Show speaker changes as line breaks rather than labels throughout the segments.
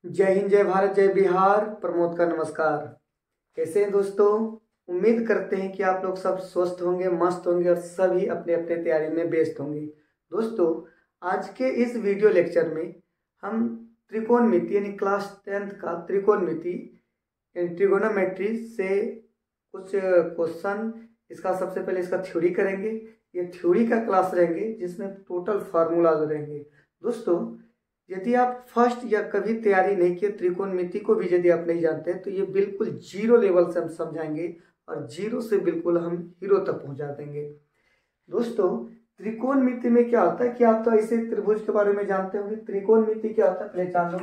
जय हिंद, जय भारत, जय बिहार। प्रमोद का नमस्कार। कैसे हैं दोस्तों? उम्मीद करते हैं कि आप लोग सब स्वस्थ होंगे, मस्त होंगे और सभी अपने अपने तैयारी में व्यस्त होंगे। दोस्तों, आज के इस वीडियो लेक्चर में हम त्रिकोणमिति यानी क्लास 10th का त्रिकोणमिति ट्रिगोनोमेट्री से कुछ क्वेश्चन, इसका सबसे पहले इसका थ्योरी करेंगे। ये थ्योरी का क्लास रहेंगे जिसमें टोटल फार्मूलाज रहेंगे। दोस्तों, यदि आप फर्स्ट या कभी तैयारी नहीं किए त्रिकोणमिति को भी यदि आप नहीं जानते तो ये बिल्कुल जीरो लेवल से हम समझाएंगे और जीरो से बिल्कुल हम हीरो तक पहुंचा देंगे। दोस्तों, त्रिकोणमिति में क्या होता है कि आप तो ऐसे त्रिभुज के बारे में जानते होंगे। त्रिकोणमिति क्या होता है पहले जान लो।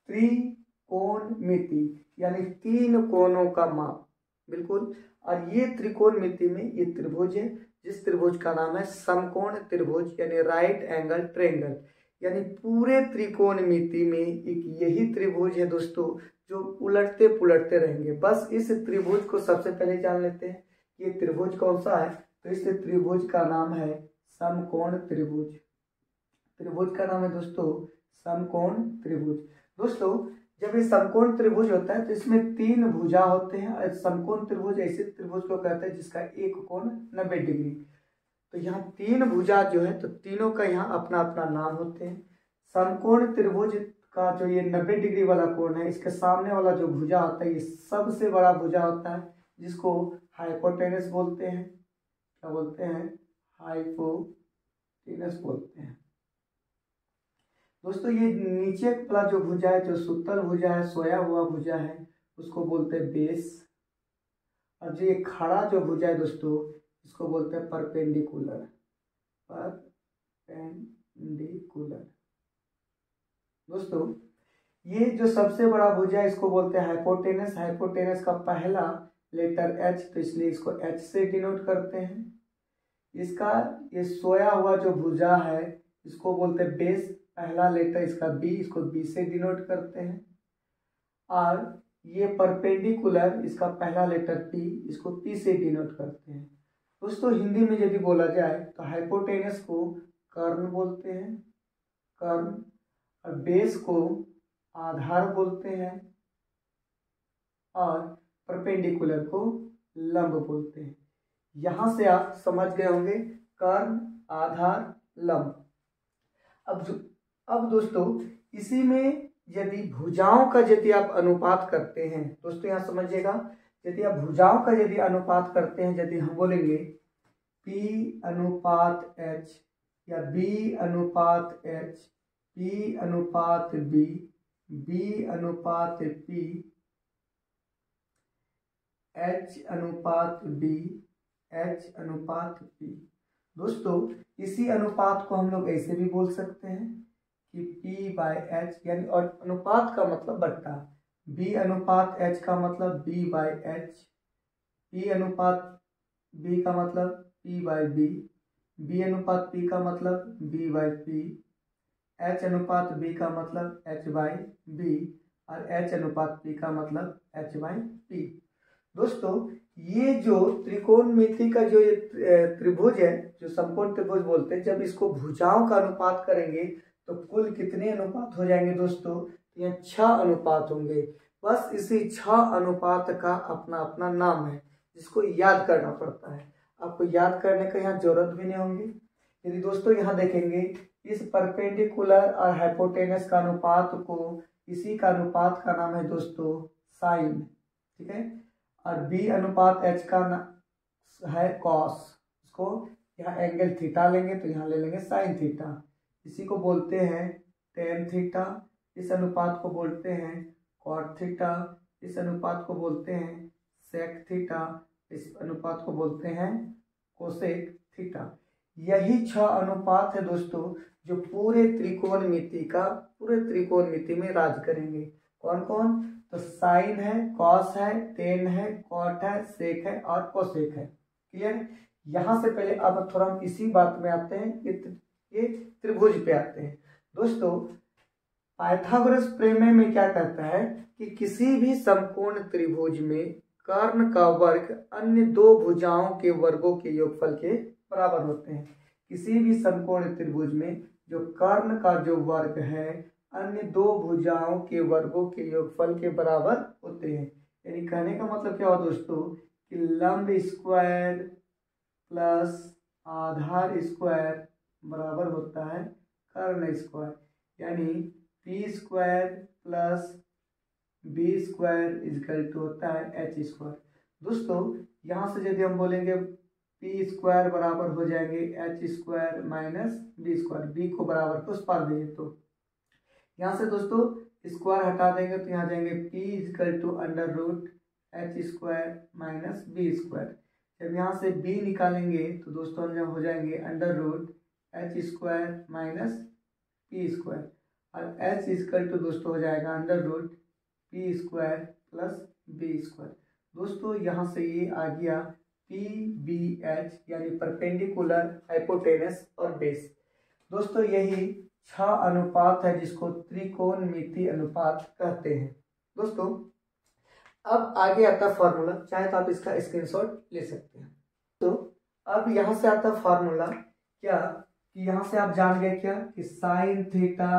त्रिकोणमिति यानी तीन कोणों का माप, बिल्कुल। और ये त्रिकोणमिति में ये त्रिभुज है जिस त्रिभुज का नाम है समकोण त्रिभुज यानी राइट एंगल ट्रायंगल। यानी पूरे त्रिकोणमिति में एक यही त्रिभुज है दोस्तों जो उलटते पुलटते रहेंगे। बस इस त्रिभुज को सबसे पहले जान लेते हैं। ये त्रिभुज कौन सा है? तो इस त्रिभुज का नाम है समकोण त्रिभुज। त्रिभुज का नाम है दोस्तों समकोण त्रिभुज। दोस्तों, जब ये समकोण त्रिभुज होता है तो इसमें तीन भुजा होते हैं और समकोण त्रिभुज ऐसे त्रिभुज को कहते हैं जिसका एक कोण 90 डिग्री। तो यहाँ तीन भुजा जो है तो तीनों का यहाँ अपना अपना नाम होते हैं। समकोण त्रिभुज का जो ये 90 डिग्री वाला कोण है, इसके सामने वाला जो भुजा होता है ये सबसे बड़ा भुजा होता है जिसको हाइपोटेनस बोलते हैं। क्या बोलते हैं? हाइपोटेनस बोलते हैं। दोस्तों, ये नीचे वाला जो भुजा है, जो सुतल भुजा है, सोया हुआ भुजा है, उसको बोलते हैं बेस। और जो ये खड़ा जो भुजा है दोस्तों, इसको बोलते हैं परपेंडिकुलर। परपेंडिकुलर। दोस्तों, ये जो सबसे बड़ा भुजा है इसको बोलते हैं हाइपोटेनस। हाइपोटेनस का पहला लेटर एच, तो इसलिए इसको एच से डिनोट करते हैं। इसका ये सोया हुआ जो भुजा है इसको बोलते हैं बेस। पहला लेटर इसका बी, इसको बी से डिनोट करते हैं। और ये परपेंडिकुलर, इसका पहला लेटर पी, इसको पी से डिनोट करते हैं। दोस्तों, हिंदी में यदि बोला जाए तो हाइपोटेनस को कर्ण बोलते हैं, कर्ण। और बेस को आधार बोलते हैं और परपेंडिकुलर को लंब बोलते हैं। यहां से आप समझ गए होंगे कर्ण, आधार, लंब। अब दोस्तों, इसी में यदि भुजाओं का यदि आप अनुपात करते हैं, दोस्तों यहां समझिएगा, यदि आप भुजाओं का यदि अनुपात करते हैं, यदि हम बोलेंगे P अनुपात H या B अनुपात H, P अनुपात B, B अनुपात P, H अनुपात B, H अनुपात P। दोस्तों, इसी अनुपात को हम लोग ऐसे भी बोल सकते हैं कि P/H, यानी और अनुपात का मतलब बट्टा। B अनुपात H का मतलब B/H, P अनुपात B का मतलब P/B, B अनुपात P का मतलब B/P, H अनुपात B का मतलब H/B और H अनुपात P का मतलब H/P। दोस्तों, ये जो त्रिकोणमिति का जो ये त्रिभुज है, जो समकोण त्रिभुज बोलते हैं, जब इसको भुजाओं का अनुपात करेंगे तो कुल कितने अनुपात हो जाएंगे दोस्तों? यहाँ 6 अनुपात होंगे। बस इसी 6 अनुपात का अपना अपना नाम है जिसको याद करना पड़ता है। आपको याद करने का यहाँ जरूरत भी नहीं होंगी। यदि दोस्तों यहाँ देखेंगे, इस परपेंडिकुलर और हाइपोटेनस का अनुपात को, इसी का अनुपात का नाम है दोस्तों साइन, ठीक है। और B अनुपात H का है कॉस। इसको यहाँ एंगल थीटा लेंगे तो यहाँ ले लेंगे साइन थीटा। इसी को बोलते हैं टेन थीटा। इस अनुपात को बोलते हैं कॉट थीटा। इस अनुपात को बोलते हैं सेक थीटा। इस अनुपात को बोलते हैं कोसेक थीटा। यही 6 अनुपात है दोस्तों जो पूरे त्रिकोणमिति में राज करेंगे। कौन कौन? तो साइन है, कॉस है, टेन है, कॉट है, सेक है और कोसेक है। क्लियर? यहां से पहले अब थोड़ा हम इसी बात में आते हैं, ये त्रिभुज पे आते हैं। दोस्तों, पाइथागोरस प्रमेय में क्या कहता है कि किसी भी समकोण त्रिभुज में कर्ण का वर्ग अन्य दो भुजाओं के वर्गों के योगफल के बराबर होते हैं। किसी भी समकोण त्रिभुज में जो कर्ण का जो वर्ग है अन्य दो भुजाओं के वर्गों के योगफल के बराबर होते हैं। यानी कहने का मतलब क्या हुआ दोस्तों कि लंब स्क्वायर प्लस आधार स्क्वायर बराबर होता है कर्ण स्क्वायर, यानी P square plus B square equal to होता है एच स्क्वायर। दोस्तों यहाँ से यदि हम बोलेंगे पी स्क्वायर बराबर हो जाएंगे H square minus B square, B को बराबर को उस पार भेजें तो यहाँ से दोस्तों स्क्वायर हटा देंगे तो यहाँ जाएंगे P equal to under root H square minus B square. जब यहाँ से b निकालेंगे तो दोस्तों हम हो जाएंगे under root H square minus P square, और h इजकल टू दोस्तों हो जाएगा under root P square plus B square. दोस्तों यहाँ से ये आ गया पी बी एच यानी परपेंडिकुलर, हाइपोटेनस और बेस। दोस्तों यही 6 अनुपात है जिसको त्रिकोणमिति अनुपात कहते हैं। दोस्तों अब आगे आता है फॉर्मूला, चाहे तो आप इसका स्क्रीनशॉट ले सकते हैं। तो अब यहाँ से आता है फॉर्मूला क्या कि यहाँ से आप जान गए क्या कि sine theta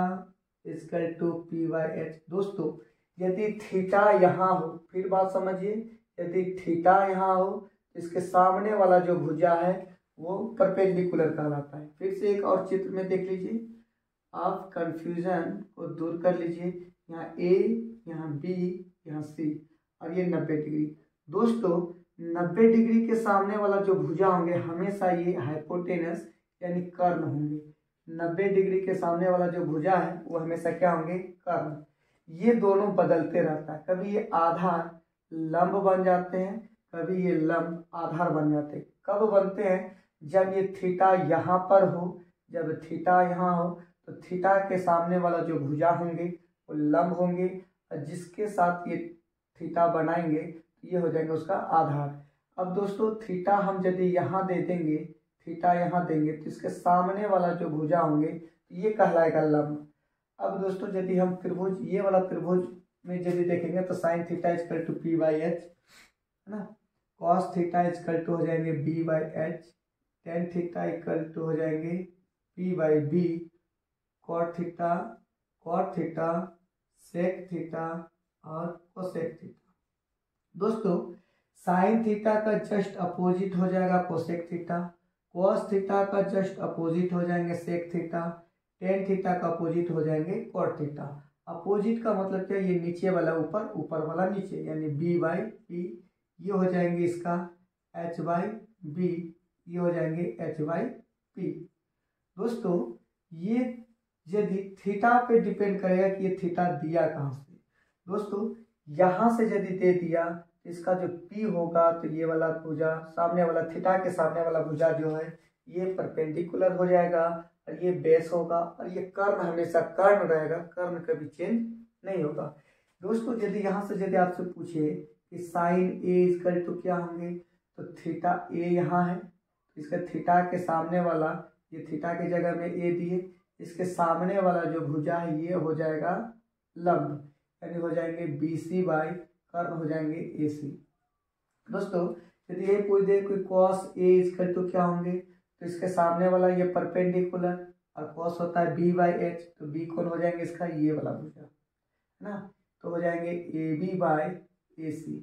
equal to P by H. दोस्तों यदि थीटा यहाँ हो, फिर बात समझिए, यदि थीटा यहाँ हो तो इसके सामने वाला जो भुजा है वो परपेंडिकुलर कहलाता है। फिर से एक और चित्र में देख लीजिए, आप कंफ्यूजन को दूर कर लीजिए। यहाँ ए, यहाँ बी, यहाँ सी, और ये 90 डिग्री। दोस्तों 90 डिग्री के सामने वाला जो भुजा होंगे हमेशा ये हाइपोटेनस यानी कर्ण होंगे। 90 डिग्री के सामने वाला जो भुजा है वो हमेशा क्या होंगे, कर्ण। ये दोनों बदलते रहता है, कभी ये आधार लंब बन जाते हैं, कभी ये लंब आधार बन जाते हैं। कब बनते हैं, जब ये थीटा यहाँ पर हो, जब थीटा यहाँ हो तो थीटा के सामने वाला जो भुजा होंगे वो लंब होंगे, और जिसके साथ ये थीटा बनाएंगे ये हो जाएंगे उसका आधार। अब दोस्तों थीटा हम यदि यहाँ दे देंगे, थीटा यहाँ देंगे तो इसके सामने वाला जो भुजा होंगे ये कहलाएगा लंब। अब दोस्तों यदि हम त्रिभुज, ये वाला त्रिभुज में यदि देखेंगे तो sine theta equal to P by H है ना, कॉस थीटा इजकल टू हो जाएंगे B by H, tan theta equal to हो जाएंगे P by B, cot theta sec theta और कोसेक थीटा। दोस्तों साइन थीटा का जस्ट अपोजिट हो जाएगा कोसेक थीटा, कॉस थीटा का जस्ट अपोजिट हो जाएंगे सेक थीटा, टेन थीटा का अपोजिट हो जाएंगे कॉट थीटा। अपोजिट का मतलब क्या, ये नीचे वाला ऊपर, ऊपर वाला नीचे, यानी बी बाई पी, ये हो जाएंगे इसका एच बाई बी, ये हो जाएंगे एच बाई पी। दोस्तों ये यदि थीटा पे डिपेंड करेगा कि ये थीटा दिया कहाँ से। दोस्तों यहाँ से यदि दे दिया इसका जो P होगा तो ये वाला भुजा, सामने वाला थीटा के सामने वाला भुजा जो है ये परपेंडिकुलर हो जाएगा, और ये बेस होगा, और ये कर्ण हमेशा कर्ण रहेगा, कर्ण कभी चेंज नहीं होगा। दोस्तों यदि यहाँ से यदि आपसे पूछे कि साइन ए इजकल टू क्या होंगे, तो थीटा ए यहाँ है, इसका थीटा के सामने वाला, ये थीटा की जगह में ए दिए, इसके सामने वाला जो भुजा है ये हो जाएगा लंब, यानी हो जाएंगे बी सी बाई कर्ण हो जाएंगे ए सी। दोस्तों यदि ये पूछ दे कोई कॉस ए इजकल टू क्या होंगे, तो इसके सामने वाला ये परपेंडिकुलर, और कॉस होता है बी बाई एच, तो बी कौन हो जाएंगे इसका, ये वाला भुजा है ना, तो हो जाएंगे ए बी बाई ए सी।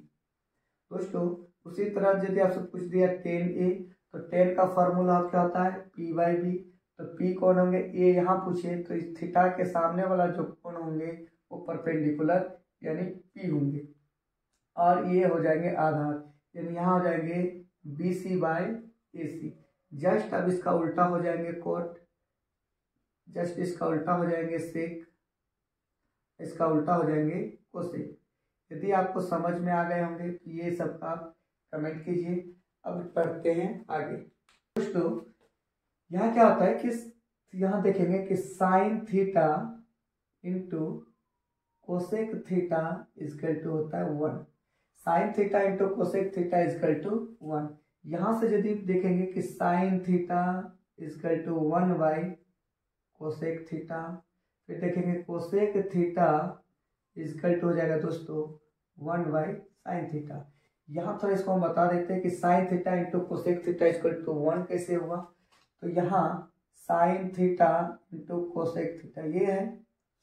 दोस्तों उसी तरह यदि आपसे पूछ दिया टेन ए, तो टेन का फॉर्मूला क्या होता है पी बाई बी, तो पी कौन होंगे, ए यहाँ पूछे तो इस थीटा के सामने वाला जो कौन होंगे वो परपेंडिकुलर यानी पी होंगे, और ये हो जाएंगे आधार, यानी यहाँ हो जाएंगे B C by A C. Just अब इसका उल्टा हो जाएंगे कोट, जस्ट इसका उल्टा हो जाएंगे सेक, इसका उल्टा हो जाएंगे कोसेक। यदि आपको समझ में आ गए होंगे तो ये सब आप कमेंट कीजिए। अब पढ़ते हैं आगे। दोस्तों यहाँ क्या होता है कि यहाँ देखेंगे कि sine theta into cosec theta equal to होता है 1, sine theta into cosec theta equal to 1। यहाँ से यदि देखेंगे कि sine theta equal to 1 by cosec theta, फिर देखेंगे कोसेक थीटा इजकल टू हो जाएगा दोस्तों 1 बाई साइन थीटा। यहाँ थोड़ा इसको हम बता देते हैं कि sine theta into cosec theta equal to 1 कैसे हुआ। तो यहाँ sine theta into cosec theta ये है,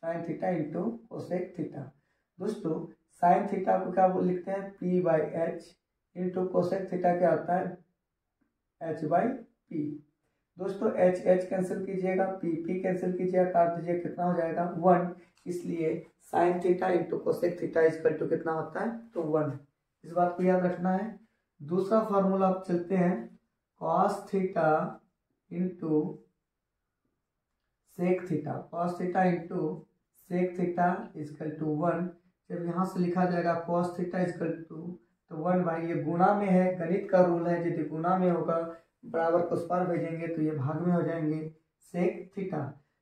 sine theta into cosec theta. दोस्तों साइन थीटा को क्या लिखते हैं, P by H, into cosec theta क्या होता है, एच बाई पी। दोस्तों एच एच कैंसिल कीजिएगा, पी पी कैंसिल कीजिएगा, काट दीजिए, कितना हो जाएगा 1। इसलिए sine theta into cosec theta equal to कितना होता है, तो 1। इस बात को याद रखना है। दूसरा फार्मूला आप चलते हैं, cos theta into sec theta, cos theta into sec theta equal to 1। जब यहाँ से लिखा जाएगा कॉस थीटा इक्वल टू, तो 1 भाई, ये गुणा में है, गणित का रूल है, यदि गुणा में होगा बराबर को उस पर भेजेंगे तो ये भाग में हो जाएंगे, सेक थीटा।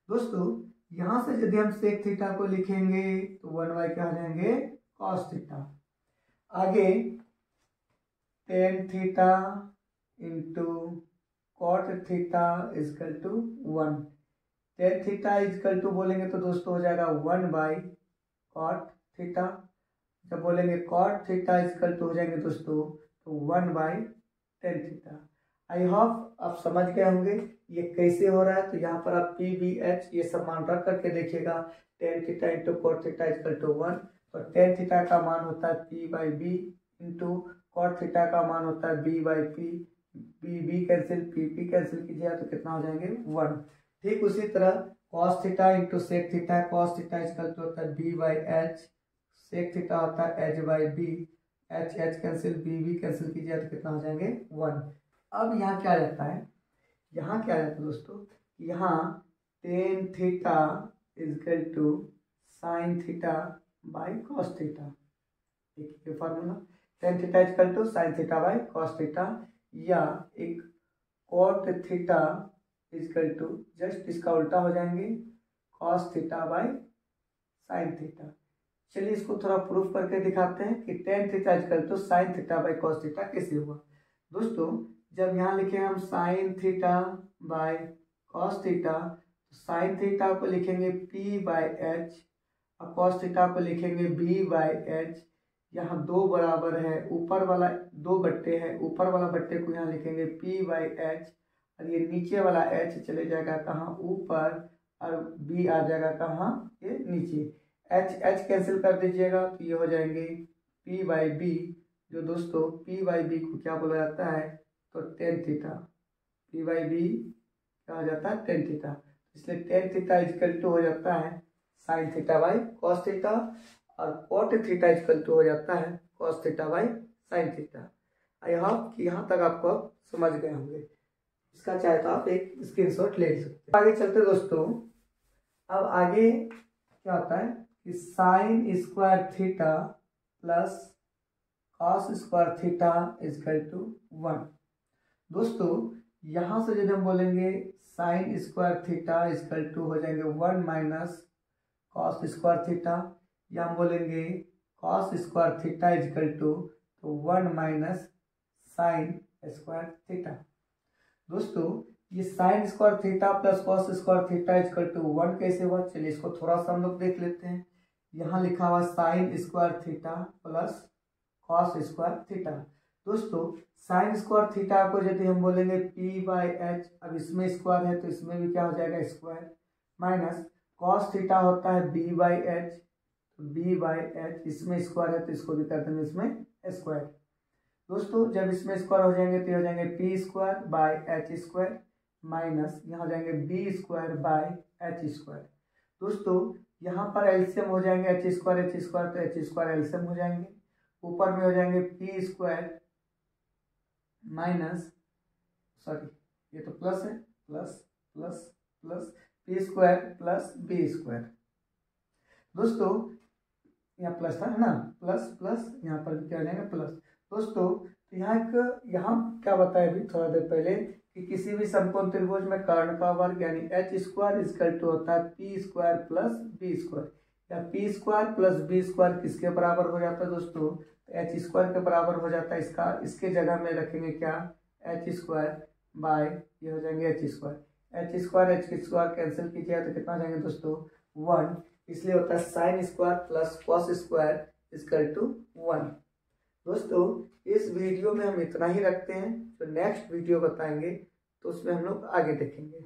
दोस्तों यहाँ से यदि हम सेक थीटा को लिखेंगे तो 1 बाई क्या हो जाएंगे, कॉस थीटा। आगे tan theta into cot theta equal to 1। Tan theta equal to बोलेंगे तो दोस्तों हो जाएगा 1 बाई कॉट थीटा। जब बोलेंगे कॉट थीटा इक्वल टू हो जाएंगे दोस्तों तो 1 by tan theta. I hope आप समझ गए होंगे ये कैसे हो रहा है। तो यहाँ पर आप पी बी एच ये सब मान रख करके देखिएगा, tan theta into cot theta equal to 1, तो टेन थीटा का मान होता है P by B, into cot theta का मान होता है B by P, B B cancel, P P cancel कीजिएगा तो कितना हो जाएंगे 1। ठीक उसी तरह cos theta into sec theta, cos theta equal to होता है B by H, sec theta होता है H by B, H H cancel, B B cancel कीजिए तो कितना हो जाएंगे 1। अब यहाँ क्या रहता है, यहाँ क्या रहता है दोस्तों, यहाँ tan theta equal to sine theta by cos theta. एक formula, tan theta equal to sine theta by cos theta, या एक cot theta equal to just इसका उल्टा हो जाएंगे, cos theta by sine theta. चलिए इसको थोड़ा प्रूफ करके दिखाते हैं कि tan theta equal to sine theta by cos theta कैसे हुआ। दोस्तों जब यहाँ लिखे हम sine theta by cos theta, तो साइन थीटा को लिखेंगे पी बाई एच और कॉस थीटा को लिखेंगे बी बाई एच। यहाँ दो बराबर है, ऊपर वाला दो बट्टे हैं, ऊपर वाला बट्टे को यहाँ लिखेंगे पी बाई एच, और ये नीचे वाला एच चले जाएगा कहाँ, ऊपर, और बी आ जाएगा कहाँ, ये नीचे। एच एच कैंसिल कर दीजिएगा तो ये हो जाएंगे पी बाई बी, जो दोस्तों पी बाई बी को क्या बोला जाता है, तो tan theta. P by B क्या हो जाता है, टेन थीटा। इसलिए टेन थीटा इक्वल टू हो जाता है sine theta by cos theta, और कॉट थीटा इक्वल टू हो जाता है cos theta by sine theta. I hope कि यहाँ तक आपको अब समझ गए होंगे। इसका चाहे तो आप एक स्क्रीनशॉट ले सकते हैं। आगे चलते दोस्तों, अब आगे क्या होता है कि sine square theta plus cos square theta equal to 1। दोस्तों यहाँ से यदि हम बोलेंगे sine square theta equal to हो जाएंगे 1 माइनस कॉस स्क्वायर थीटा, या हम बोलेंगे cos square theta equal to तो 1 माइनस साइन स्क्वायर थीटा। दोस्तों ये sine square theta plus cos square theta equal to 1 कैसे हुआ, चलिए इसको थोड़ा सा हम लोग देख लेते हैं। यहाँ लिखा हुआ sign square theta plus cos square theta. दोस्तों साइन स्क्वायर थीटा को यदि हम बोलेंगे पी बाई एच, अब इसमें स्क्वायर है तो इसमें भी क्या हो जाएगा स्क्वायर, माइनस कॉस थीटा होता है बी बाई एच, तो बी बाई एच, इसमें स्क्वायर है तो इसको भी कर देंगे इसमें स्क्वायर। दोस्तों जब इसमें स्क्वायर हो जाएंगे तो हो जाएंगे P square by H square, minus यहाँ हो जाएंगे B square by H square. दोस्तों यहाँ पर एलसीएम हो जाएंगे एच स्क्वायर तो एच स्क्वायर एलसीएम हो जाएंगे, ऊपर में हो जाएंगे पी स्क्वायर माइनस, सॉरी ये तो प्लस है, plus plus plus P square plus B square. दोस्तों यहाँ प्लस था है ना, प्लस प्लस यहाँ पर भी क्या हो जाएगा प्लस। दोस्तों तो यहाँ क्या बताया अभी थोड़ा देर पहले कि किसी भी समकोण त्रिभुज में कर्ण का वर्ग यानी एच स्क्वायर इक्वल टू होता है P square plus B square, या P square plus B square किसके बराबर हो जाता है दोस्तों, एच स्क्वायर के बराबर हो जाता है। इसके जगह में रखेंगे क्या, एच स्क्वायर बाय ये हो जाएंगे एच स्क्वायर कैंसिल कीजिए तो कितना हो जाएंगे दोस्तों 1, इसलिए होता है sine square plus cos square equal to 1। दोस्तों इस वीडियो में हम इतना ही रखते हैं, जो नेक्स्ट वीडियो बताएंगे तो उसमें हम लोग आगे देखेंगे।